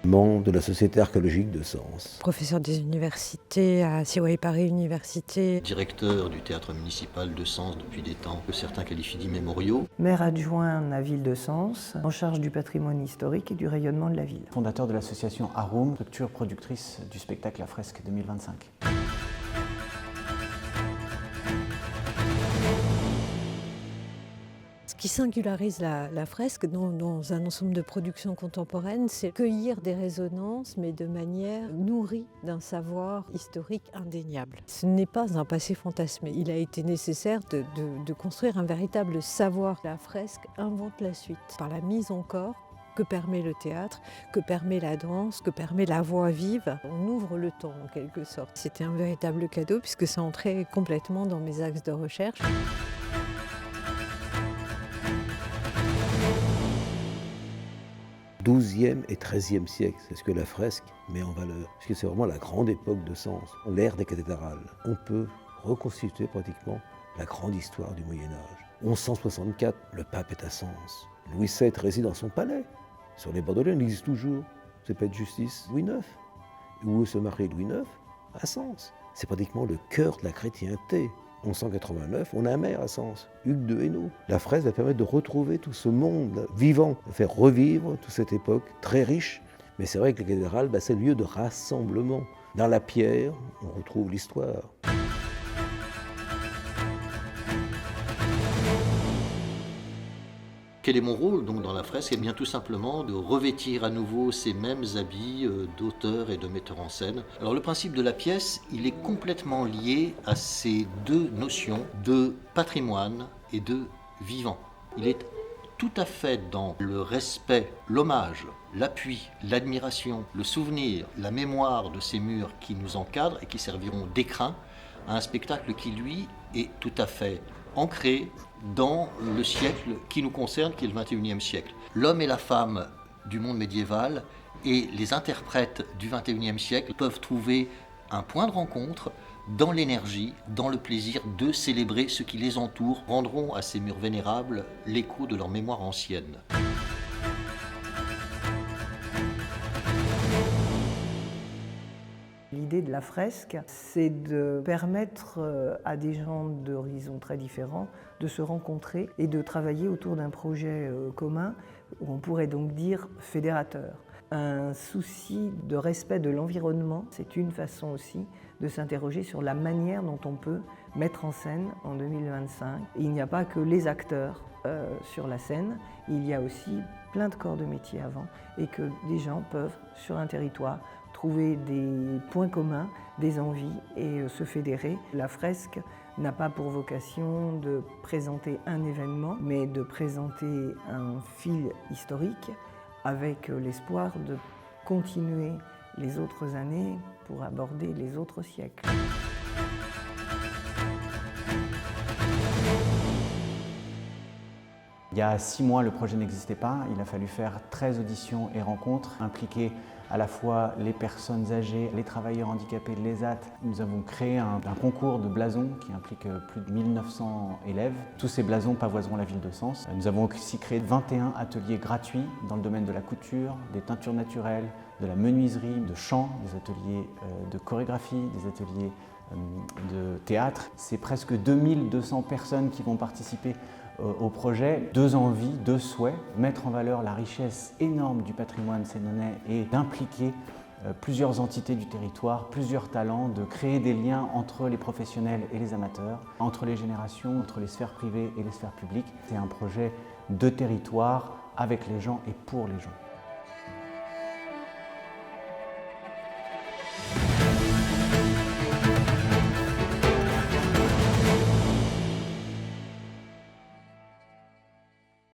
membre de la Société archéologique de Sens. Professeur des universités à CY Paris Université. Directeur du théâtre municipal de Sens depuis des temps que certains qualifient d'immémoriaux. Maire adjoint de la ville de Sens, en charge du patrimoine historique et du rayonnement de la ville. Fondateur de l'association Arum, structure productrice du spectacle La Fresque 2025. Ce qui singularise la fresque dans un ensemble de productions contemporaines, c'est cueillir des résonances, mais de manière nourrie d'un savoir historique indéniable. Ce n'est pas un passé fantasmé. Il a été nécessaire de construire un véritable savoir. La fresque invente la suite par la mise en corps que permet le théâtre, que permet la danse, que permet la voix vive. On ouvre le temps en quelque sorte. C'était un véritable cadeau puisque ça entrait complètement dans mes axes de recherche. XIIe et XIIIe siècle, c'est ce que la fresque met en valeur. Parce que c'est vraiment la grande époque de Sens, l'ère des cathédrales. On peut reconstituer pratiquement la grande histoire du Moyen-Âge. 1164, le pape est à Sens. Louis VII réside dans son palais. Sur les bords de l'Eure, il existe toujours. C'est pas de justice Louis IX. Où se marie Louis IX? À Sens. C'est pratiquement le cœur de la chrétienté. 1189, on a un maire à Sens, Hugues de Hainaut. La fresque va permettre de retrouver tout ce monde vivant, de faire revivre toute cette époque très riche. Mais c'est vrai que la cathédrale, c'est le lieu de rassemblement. Dans la pierre, on retrouve l'histoire. Quel est mon rôle donc dans la fresque? Eh bien tout simplement de revêtir à nouveau ces mêmes habits d'auteur et de metteur en scène. Alors le principe de la pièce, il est complètement lié à ces deux notions de patrimoine et de vivant. Il est tout à fait dans le respect, l'hommage, l'appui, l'admiration, le souvenir, la mémoire de ces murs qui nous encadrent et qui serviront d'écrin à un spectacle qui, lui, est tout à fait ancré dans le siècle qui nous concerne, qui est le XXIe siècle. L'homme et la femme du monde médiéval et les interprètes du XXIe siècle peuvent trouver un point de rencontre dans l'énergie, dans le plaisir de célébrer ce qui les entoure, rendront à ces murs vénérables l'écho de leur mémoire ancienne. L'idée de la fresque, c'est de permettre à des gens d'horizons très différents de se rencontrer et de travailler autour d'un projet commun, où on pourrait donc dire fédérateur. Un souci de respect de l'environnement, c'est une façon aussi de s'interroger sur la manière dont on peut mettre en scène en 2025. Il n'y a pas que les acteurs sur la scène, il y a aussi plein de corps de métier avant et que des gens peuvent, sur un territoire, trouver des points communs, des envies et se fédérer. La fresque n'a pas pour vocation de présenter un événement, mais de présenter un fil historique avec l'espoir de continuer les autres années pour aborder les autres siècles. Il y a 6 mois, le projet n'existait pas. Il a fallu faire 13 auditions et rencontres, impliquer à la fois les personnes âgées, les travailleurs handicapés, les AT. Nous avons créé un concours de blasons qui implique plus de 1900 élèves. Tous ces blasons pavoiseront la ville de Sens. Nous avons aussi créé 21 ateliers gratuits dans le domaine de la couture, des teintures naturelles, de la menuiserie, de chant, des ateliers de chorégraphie, des ateliers de théâtre. C'est presque 2200 personnes qui vont participer au projet. 2 envies, 2 souhaits, mettre en valeur la richesse énorme du patrimoine sénonais et d'impliquer plusieurs entités du territoire, plusieurs talents, de créer des liens entre les professionnels et les amateurs, entre les générations, entre les sphères privées et les sphères publiques. C'est un projet de territoire avec les gens et pour les gens.